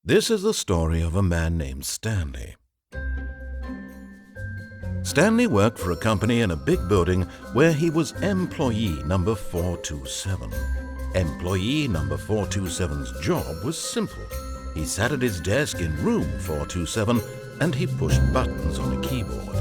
This is the story of a man named Stanley. Stanley worked for a company in a big building where he was employee number 427. Employee number 427's job was simple. He sat at his desk in room 427 and he pushed buttons on a keyboard.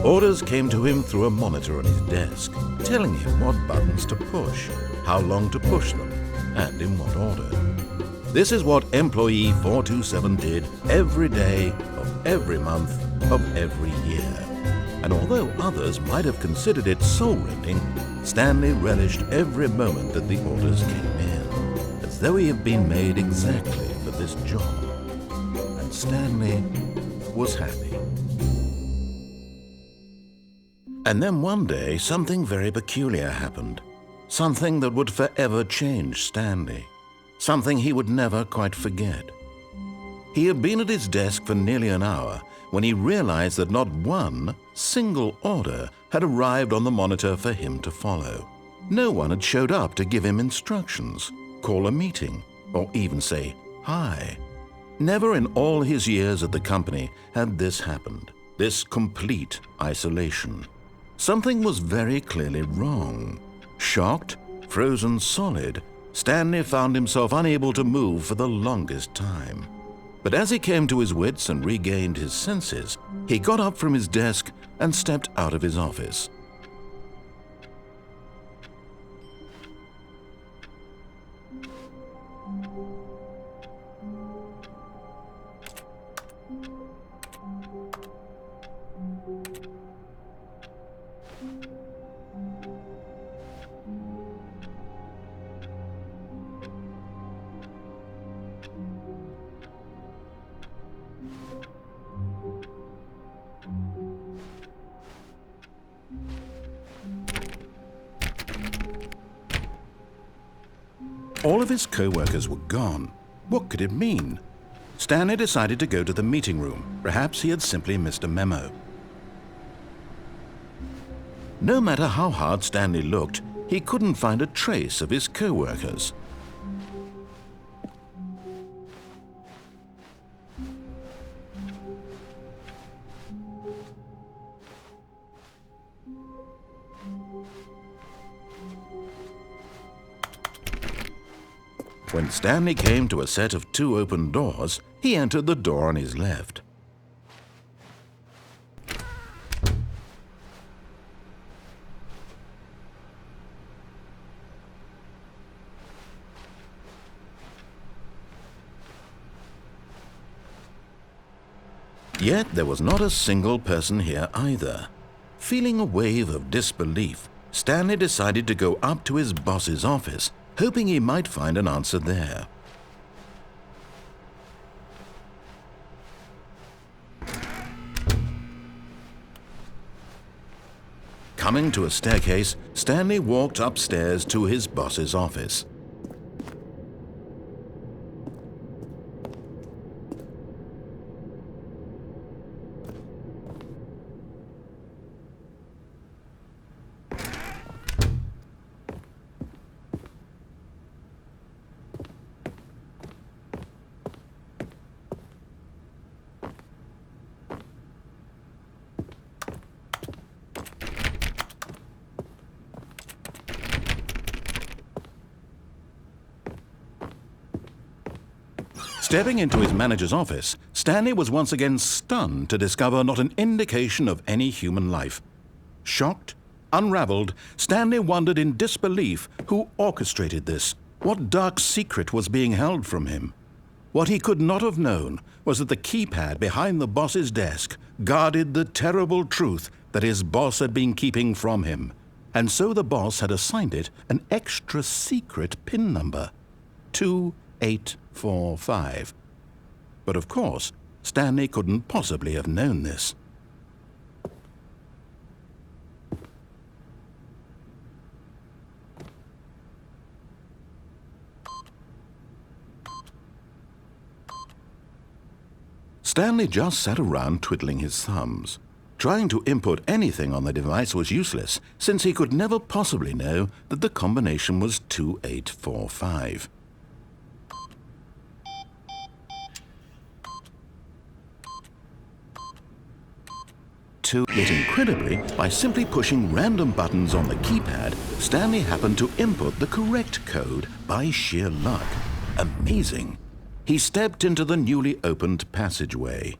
Orders came to him through a monitor on his desk, telling him what buttons to push, how long to push them, and in what order. This is what employee 427 did every day of every month of every year. And although others might have considered it soul-rending, Stanley relished every moment that the orders came in, as though he had been made exactly for this job. And Stanley was happy. And then one day, something very peculiar happened. Something that would forever change Stanley. Something he would never quite forget. He had been at his desk for nearly an hour when he realized that not one single order had arrived on the monitor for him to follow. No one had showed up to give him instructions, call a meeting, or even say hi. Never in all his years at the company had this happened, this complete isolation. Something was very clearly wrong. Shocked, frozen solid, Stanley found himself unable to move for the longest time. But as he came to his wits and regained his senses, he got up from his desk and stepped out of his office. All of his co-workers were gone. What could it mean? Stanley decided to go to the meeting room. Perhaps he had simply missed a memo. No matter how hard Stanley looked, he couldn't find a trace of his co-workers. When Stanley came to a set of 2 open doors, he entered the door on his left. Yet there was not a single person here either. Feeling a wave of disbelief, Stanley decided to go up to his boss's office, hoping he might find an answer there. Coming to a staircase, Stanley walked upstairs to his boss's office. Stepping into his manager's office, Stanley was once again stunned to discover not an indication of any human life. Shocked, unraveled, Stanley wondered in disbelief who orchestrated this. What dark secret was being held from him? What he could not have known was that the keypad behind the boss's desk guarded the terrible truth that his boss had been keeping from him. And so the boss had assigned it an extra secret PIN number, 2845. But of course, Stanley couldn't possibly have known this. Stanley just sat around twiddling his thumbs. Trying to input anything on the device was useless, since he could never possibly know that the combination was 2845. to, yet incredibly, by simply pushing random buttons on the keypad, Stanley happened to input the correct code by sheer luck. Amazing. He stepped into the newly opened passageway.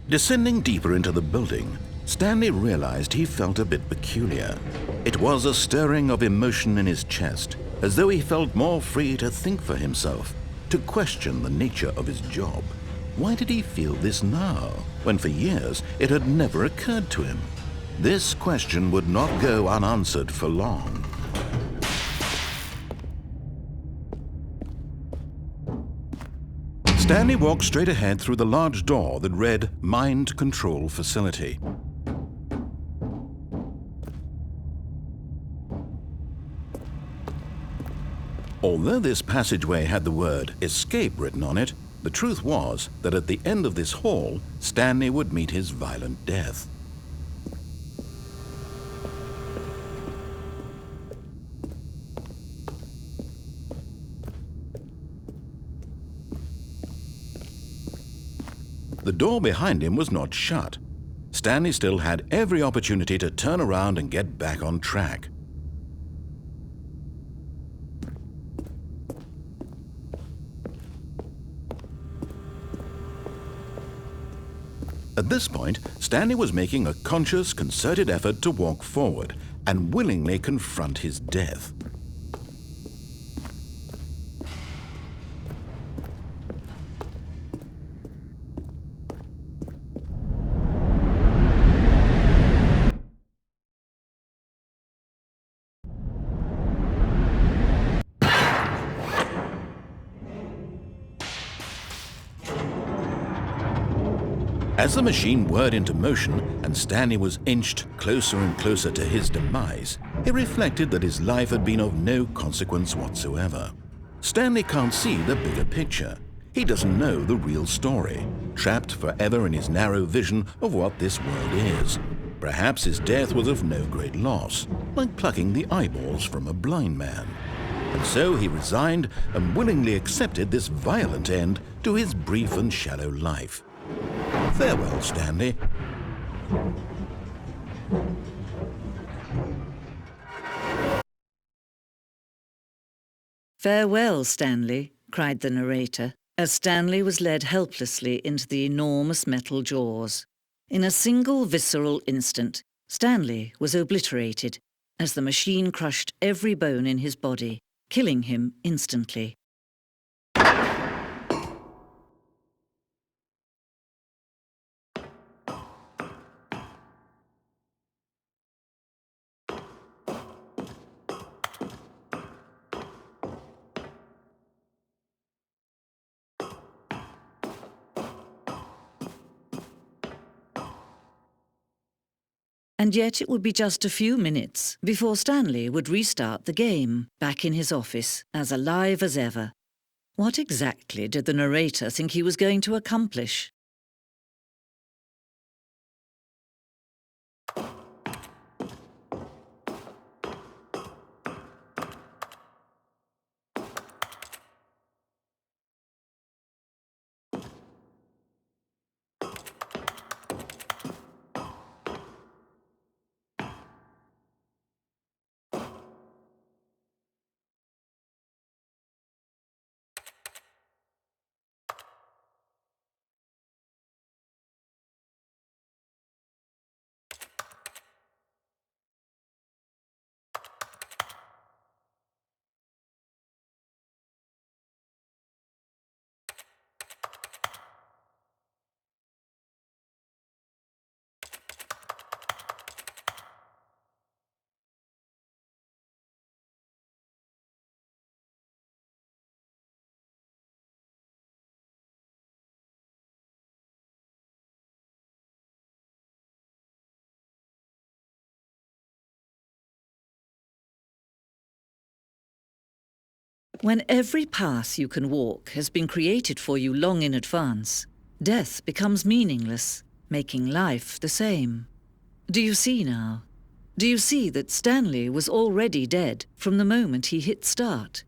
Descending deeper into the building, Stanley realized he felt a bit peculiar. It was a stirring of emotion in his chest, as though he felt more free to think for himself, to question the nature of his job. Why did he feel this now, when for years it had never occurred to him? This question would not go unanswered for long. Stanley walked straight ahead through the large door that read Mind Control Facility. Although this passageway had the word Escape written on it, the truth was that at the end of this hall, Stanley would meet his violent death. The door behind him was not shut. Stanley still had every opportunity to turn around and get back on track. At this point, Stanley was making a conscious, concerted effort to walk forward and willingly confront his death. As the machine whirred into motion and Stanley was inched closer and closer to his demise, he reflected that his life had been of no consequence whatsoever. Stanley can't see the bigger picture. He doesn't know the real story, trapped forever in his narrow vision of what this world is. Perhaps his death was of no great loss, like plucking the eyeballs from a blind man. And so he resigned and willingly accepted this violent end to his brief and shallow life. Farewell, Stanley. "Farewell, Stanley," cried the narrator, as Stanley was led helplessly into the enormous metal jaws. In a single visceral instant, Stanley was obliterated as the machine crushed every bone in his body, killing him instantly. And yet it would be just a few minutes before Stanley would restart the game, back in his office, as alive as ever. What exactly did the narrator think he was going to accomplish? When every path you can walk has been created for you long in advance, death becomes meaningless, making life the same. Do you see now? Do you see that Stanley was already dead from the moment he hit start?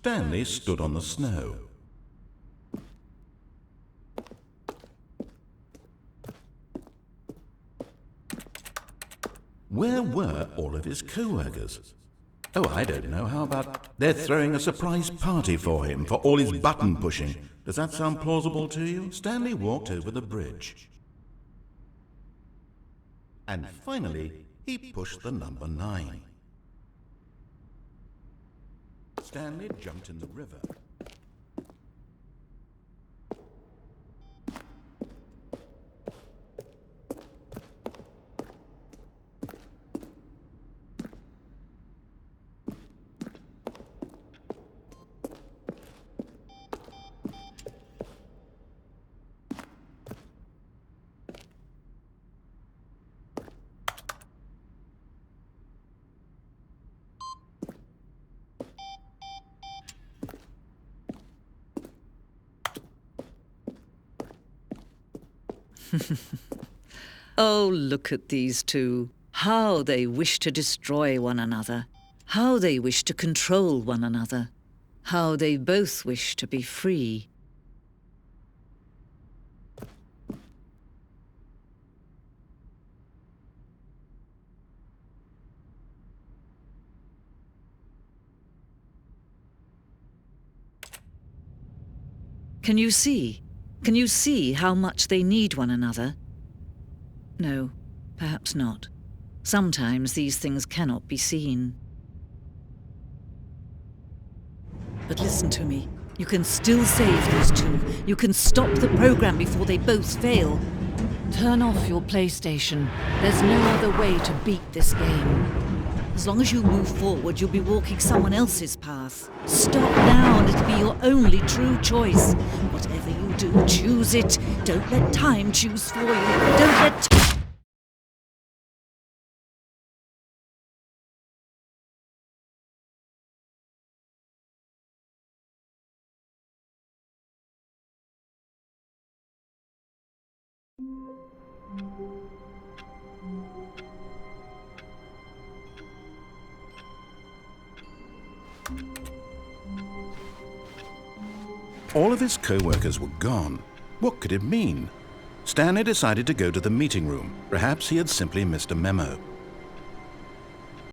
Stanley stood on the snow. Where were all of his co-workers? Oh, I don't know. How about they're throwing a surprise party for him for all his button pushing? Does that sound plausible to you? Stanley walked over the bridge. And finally, he pushed the number 9. Stanley jumped in the river. Oh, look at these two. How they wish to destroy one another. How they wish to control one another. How they both wish to be free. Can you see? Can you see how much they need one another? No, perhaps not. Sometimes these things cannot be seen. But listen to me. You can still save these two. You can stop the program before they both fail. Turn off your PlayStation. There's no other way to beat this game. As long as you move forward, you'll be walking someone else's path. Stop now and it'll be your only true choice. Whatever you do, choose it. Don't let time choose for you. Don't let All of his co-workers were gone. What could it mean? Stanley decided to go to the meeting room. Perhaps he had simply missed a memo.